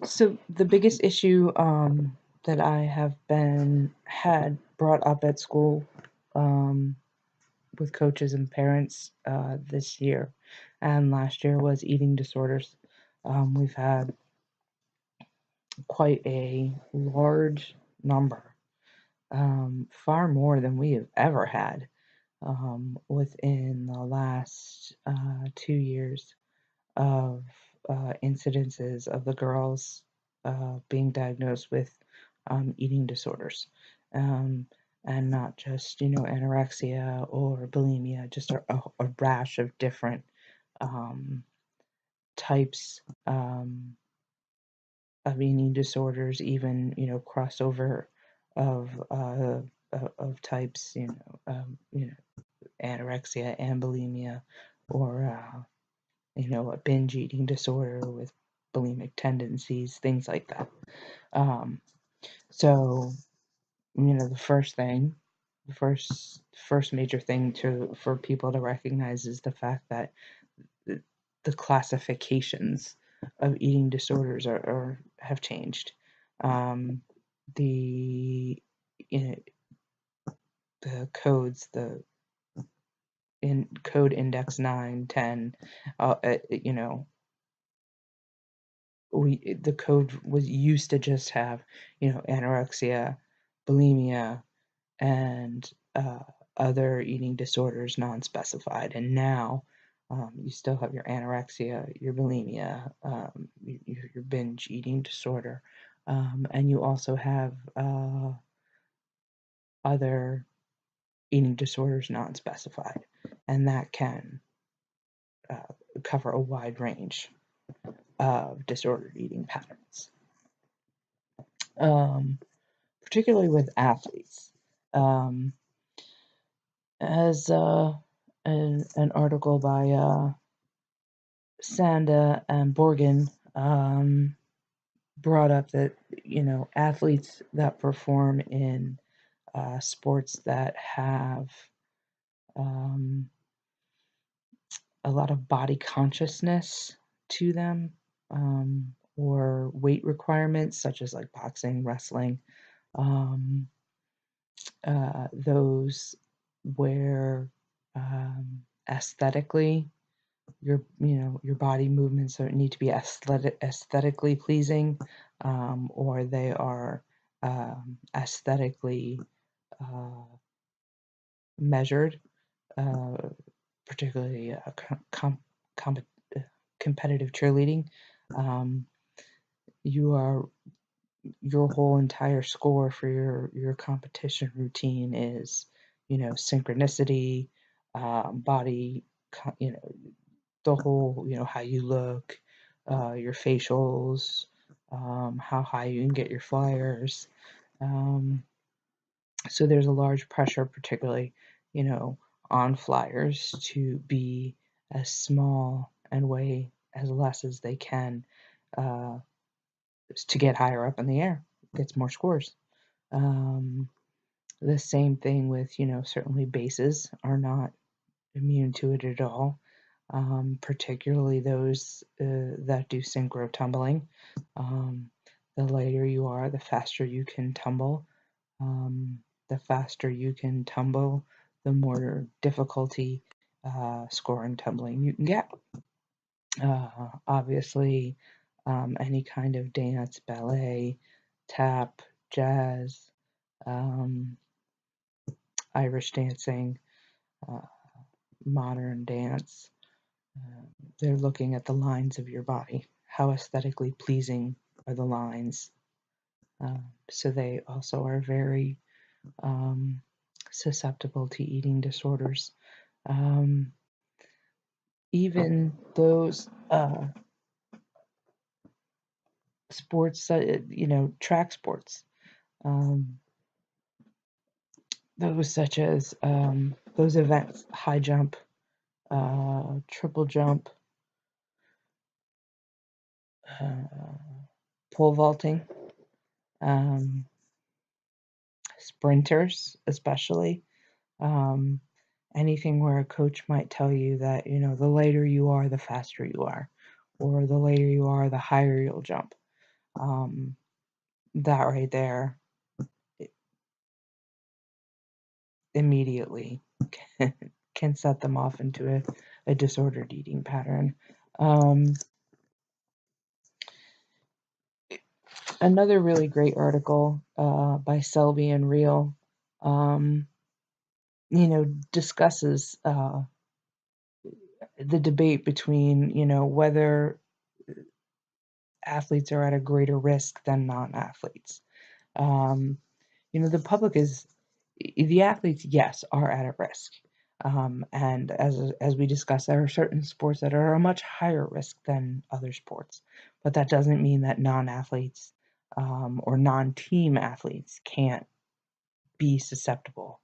So the biggest issue that I have been had brought up at school um, with coaches and parents this year and last year was eating disorders. We've had quite a large number, far more than we have ever had within the last 2 years of incidences of the girls being diagnosed with eating disorders. Um, and not just, anorexia or bulimia, just a rash of different um, types of eating disorders, even, crossover of types, anorexia and bulimia, or a binge eating disorder with bulimic tendencies, things like that. Um, so, the first major thing for people to recognize is the fact that the, the classifications of eating disorders have changed. The you know, the codes, the in code index 9, 10, you know, the code was used to just have, anorexia, bulimia, and other eating disorders non-specified. And now you still have your anorexia, your bulimia, your binge eating disorder, and you also have other eating disorders non-specified, and that can cover a wide range of disordered eating patterns, particularly with athletes. Um, as an article by Sanda and Borgen brought up that, athletes that perform in sports that have um, a lot of body consciousness to them, or weight requirements, such as like boxing, wrestling, um, those where aesthetically your body movements need to be aesthetically pleasing, or they are aesthetically measured, uh, particularly uh, competitive cheerleading. Um, you are your whole entire score for your competition routine is, synchronicity, body, the whole, how you look, your facials, how high you can get your flyers. Um, so there's a large pressure, particularly, on flyers to be as small and weigh as less as they can, uh, to get higher up in the air, gets more scores. Um, the same thing with, certainly bases are not immune to it at all, particularly those that do synchro tumbling. The lighter you are, the faster you can tumble. The faster you can tumble, the more difficulty scoring tumbling you can get. Obviously, any kind of dance, ballet, tap, jazz, um, Irish dancing, uh, modern dance, they're looking at the lines of your body. How aesthetically pleasing are the lines? So they also are very susceptible to eating disorders. Um, Even those sports, track sports, um, those such as those events, high jump, triple jump, pole vaulting, um, sprinters, especially. Um, Anything where a coach might tell you that, the lighter you are, the faster you are, or the lighter you are, the higher you'll jump. that right there immediately can set them off into a disordered eating pattern. Another really great article by Selby and Reel, discusses the debate between, whether athletes are at a greater risk than non-athletes. The athletes, yes, are at a risk. And as we discussed, there are certain sports that are a much higher risk than other sports, but that doesn't mean that non-athletes or non-team athletes can't be susceptible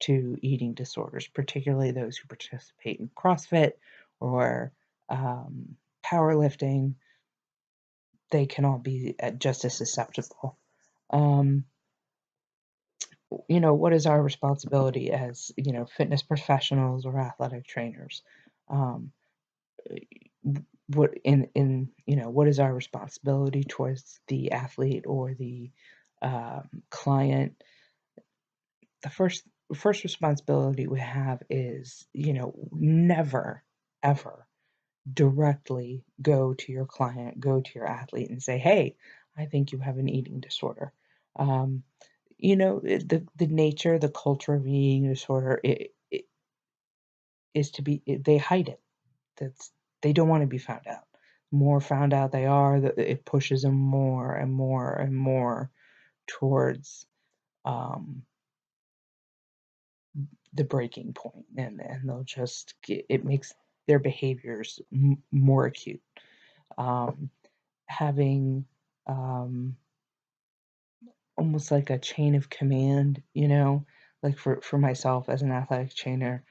to eating disorders, particularly those who participate in CrossFit or powerlifting. They can all be just as susceptible. What is our responsibility as, fitness professionals or athletic trainers? Um, what is our responsibility towards the athlete or the client? The first responsibility we have is, never ever directly go to your client, go to your athlete and say, "Hey, I think you have an eating disorder." Um, the nature, the culture of eating disorder it is they hide it. That's They don't want to be found out. The more found out they are, that it pushes them more and more and more towards um, the breaking point, and they'll just it makes their behaviors more acute. Um, Having almost like a chain of command, like for myself as an athletic trainer,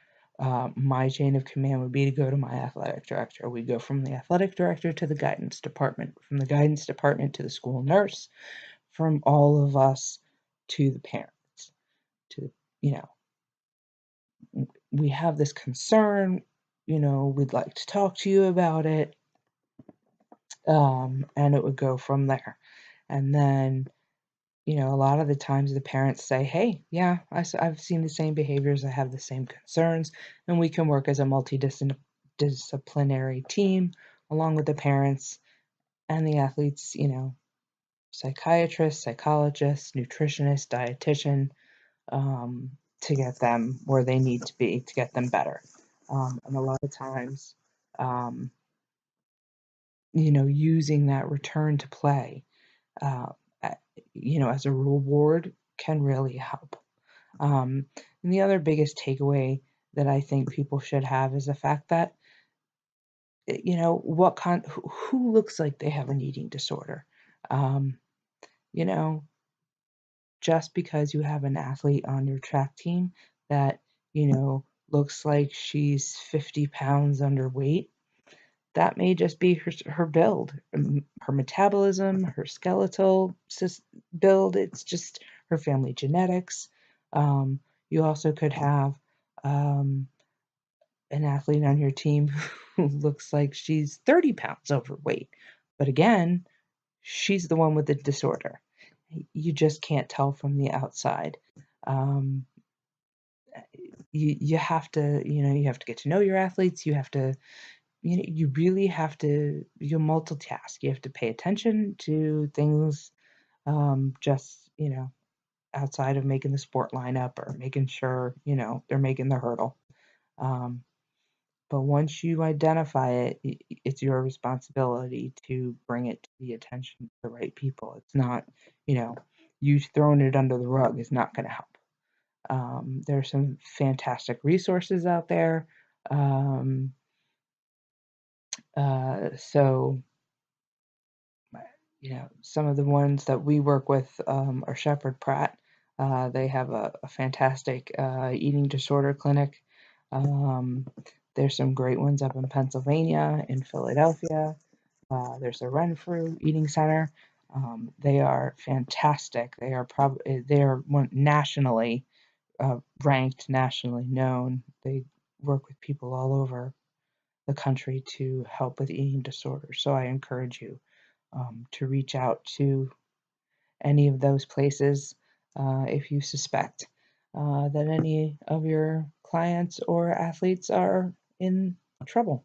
my chain of command would be to go to my athletic director. We go from the athletic director to the guidance department, from the guidance department to the school nurse, from all of us to the parents. To you know, we have this concern. We'd like to talk to you about it, and it would go from there. And then a lot of the times the parents say, "Hey, yeah, I've seen the same behaviors, I have the same concerns," and we can work as a multidisciplinary team along with the parents and the athletes, psychiatrists, psychologists, nutritionists, dietitian, to get them where they need to be to get them better. And a lot of times, um, using that return to play, uh, as a reward can really help. And the other biggest takeaway that I think people should have is the fact that, who looks like they have an eating disorder. Um, you know, just because you have an athlete on your track team that, looks like she's 50 pounds underweight, that may just be her build, her metabolism, her skeletal build. It's just her family genetics. You also could have um, an athlete on your team who looks like she's 30 pounds overweight. But again, she's the one with the disorder. You just can't tell from the outside. Um, you have to, you have to get to know your athletes. You have to you really have to you multitask. You have to pay attention to things just, outside of making the sport lineup or making sure, they're making the hurdle. Um, but once you identify it, it's your responsibility to bring it to the attention of the right people. It's not, you know, you throwing it under the rug is not going to help. There's some fantastic resources out there. Um, so some of the ones that we work with are Shepherd Pratt. They have a fantastic eating disorder clinic. Um, there's some great ones up in Pennsylvania, in Philadelphia. There's the Renfrew Eating Center. They are fantastic. They are nationally ranked, nationally known. They work with people all over the country to help with eating disorders. So I encourage you to reach out to any of those places if you suspect that any of your clients or athletes are in trouble.